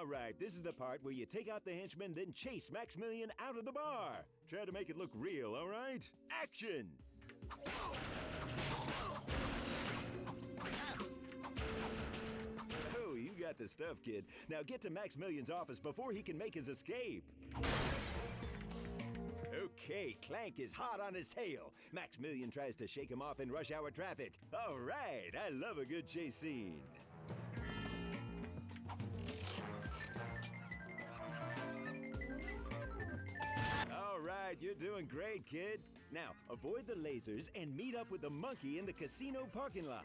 right, this is the part where you take out the henchman, then chase Maximilian out of the bar. Try to make it look real, all right? Action! Oh, you got the stuff, kid. Now get to Maximilian's office before he can make his escape. Okay, Clank is hot on his tail. Maximilian tries to shake him off in rush hour traffic. All right, I love a good chase scene. All right, you're doing great, kid. Now, avoid the lasers and meet up with the monkey in the casino parking lot.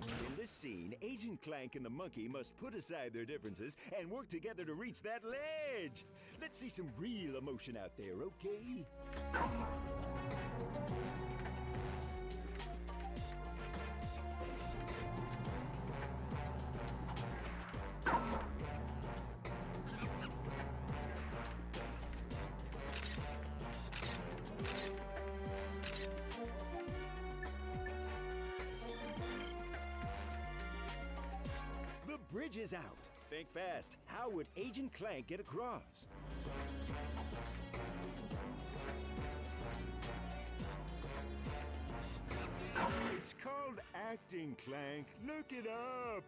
In this scene, Agent Clank and the monkey must put aside their differences and work together to reach that ledge. Let's see some real emotion out there, okay? The bridge is out. Think fast. How would Agent Clank get across? It's called acting, Clank. Look it up.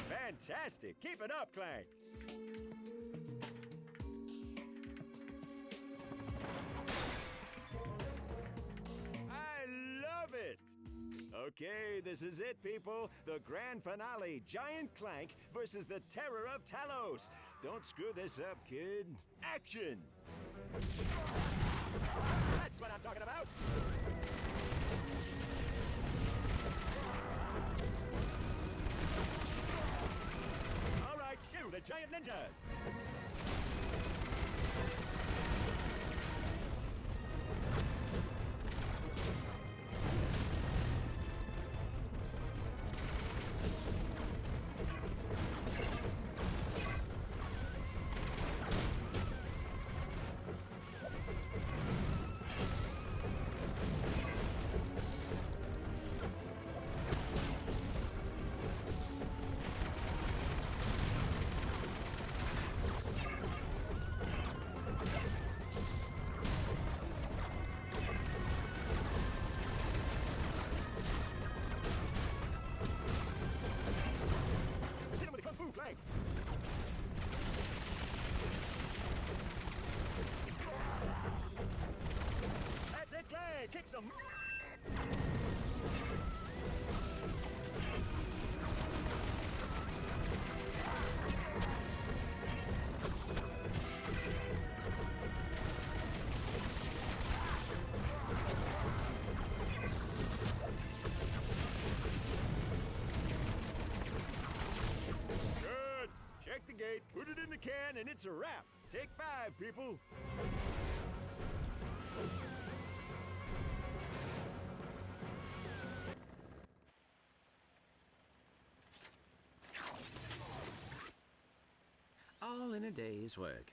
Fantastic! Keep it up, Clank! I love it! Okay, this is it, people. The grand finale, Giant Clank versus the Terror of Talos. Don't screw this up, kid. Action! That's what I'm talking about! Cue the giant ninjas! Clank! That's it, Clank! Kick some... Check the gate, put it in the can, and it's a wrap. Take 5, people. All in a day's work.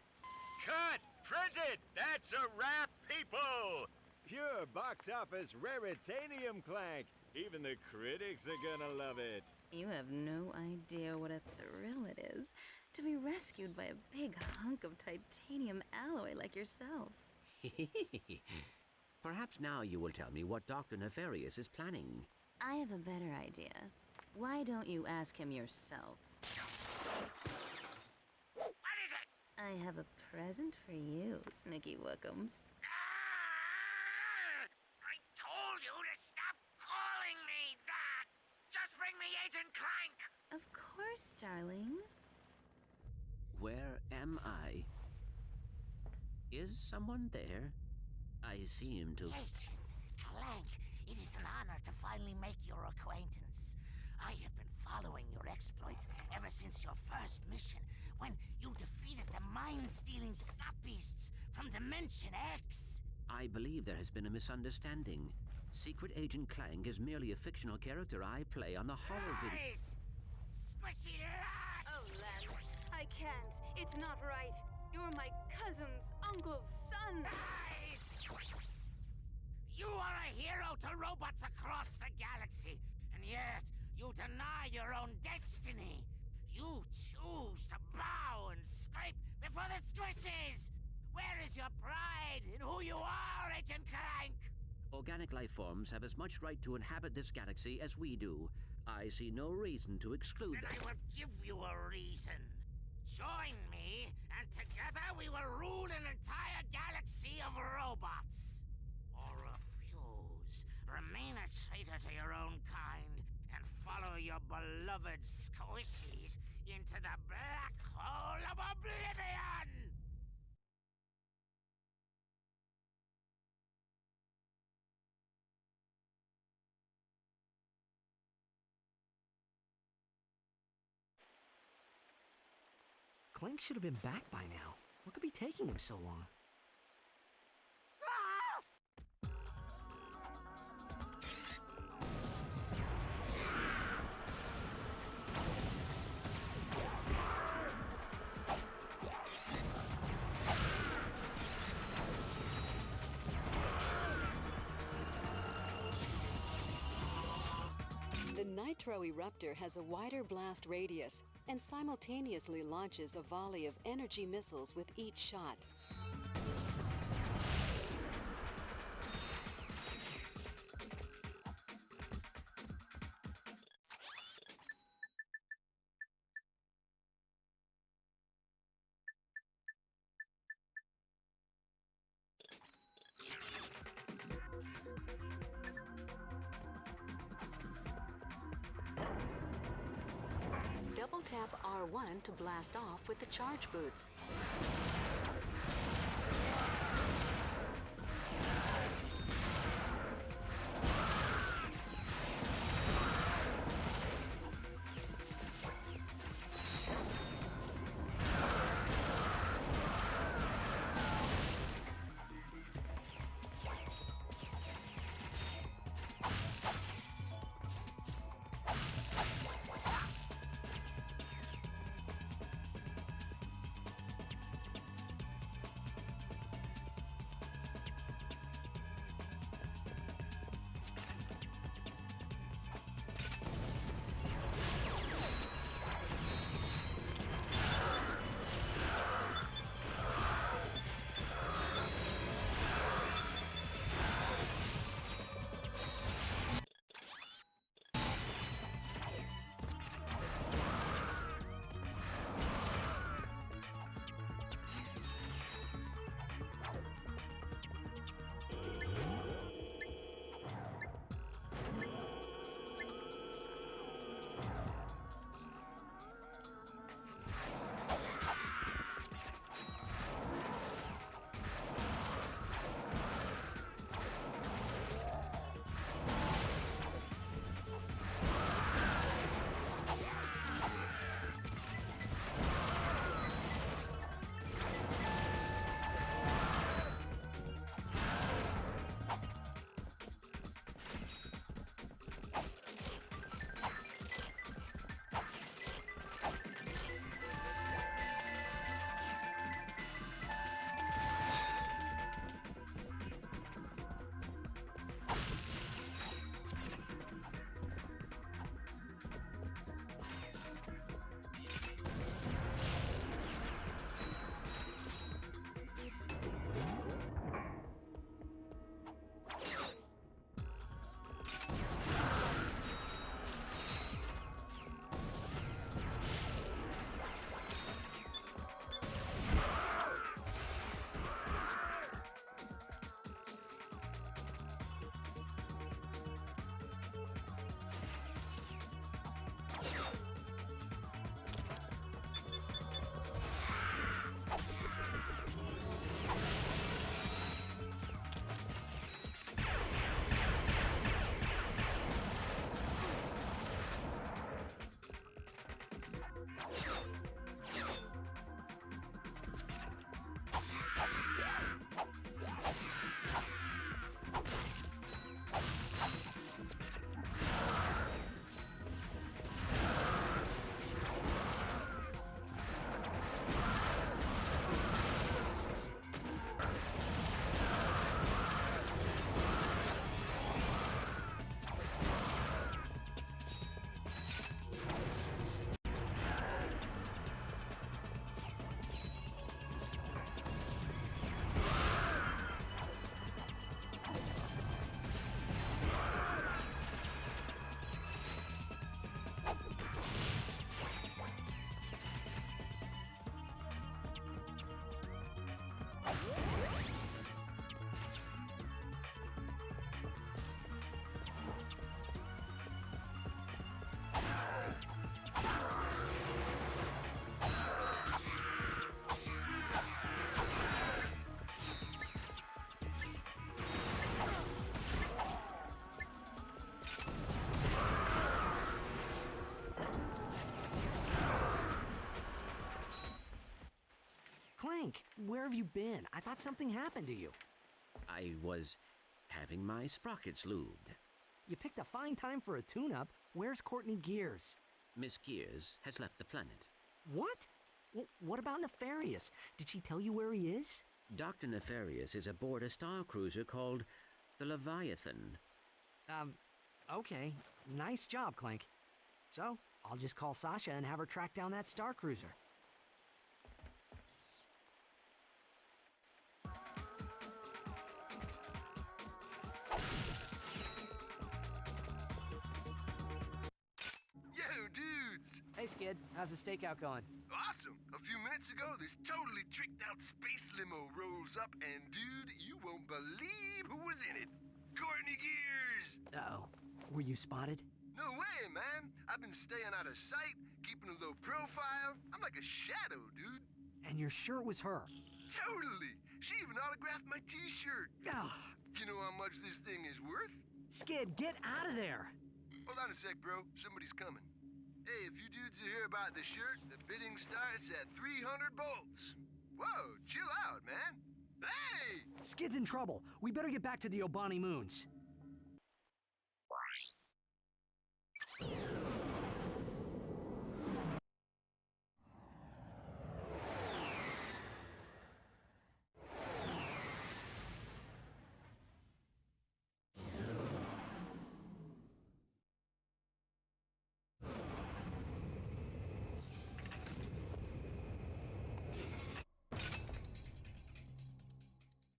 Cut! Print it! That's a wrap, people! Pure box office raritanium, Clank. Even the critics are gonna love it. You have no idea what a thrill it is to be rescued by a big hunk of titanium alloy like yourself. Perhaps now you will tell me what Dr. Nefarious is planning. I have a better idea. Why don't you ask him yourself? What is it? I have a present for you, Snicky Wookums. Ah! I told you to stop calling me that! Just bring me Agent Clank! Of course, darling. Where am I? Is someone there? I seem to... Agent Clank, it is an honor to finally make your acquaintance. I have been following your exploits ever since your first mission, when you defeated the mind-stealing slot beasts from Dimension X. I believe there has been a misunderstanding. Secret Agent Clank is merely a fictional character I play on the holo video. Lies! Squishy lies! Oh, Len, I can't. It's not right. You're my cousin's uncle's son. Lies! You are a hero to robots across the galaxy, and yet you deny your own destiny. You choose to bow and scrape before the squishes! Where is your pride in who you are, Agent Clank? Organic life forms have as much right to inhabit this galaxy as we do. I see no reason to exclude Then them. I will give you a reason. Join me, and together we will rule an entire galaxy of robots. Or refuse, remain a traitor to your own kind, and follow your beloved squishies into the black hole of oblivion! Clank should have been back by now. What could be taking him so long? The Nitro Eruptor has a wider blast radius and simultaneously launches a volley of energy missiles with each shot. Double tap R1 to blast off with the charge boots. Clank, where have you been? I thought something happened to you. I was having my sprockets lubed. You picked a fine time for a tune-up. Where's Courtney Gears? Miss Gears has left the planet. What? What about Nefarious? Did she tell you where he is? Dr. Nefarious is aboard a star cruiser called the Leviathan. Okay. Nice job, Clank. So, I'll just call Sasha and have her track down that star cruiser. Yo, dudes! Hey, Skid. How's the stakeout going? Awesome! A few minutes ago, this totally tricked out space limo rolls up, and dude, you won't believe who was in it. Courtney Gears! Uh-oh. Were you spotted? No way, man! I've been staying out of sight, keeping a low profile. I'm like a shadow, dude. And you're sure it was her? Totally! She even autographed my t-shirt. Ugh. You know how much this thing is worth? Skid, get out of there! Hold on a sec, bro. Somebody's coming. Hey, if you dudes are here about the shirt, the bidding starts at 300 bolts. Whoa, chill out, man. Hey! Skid's in trouble. We better get back to the Obani Moons.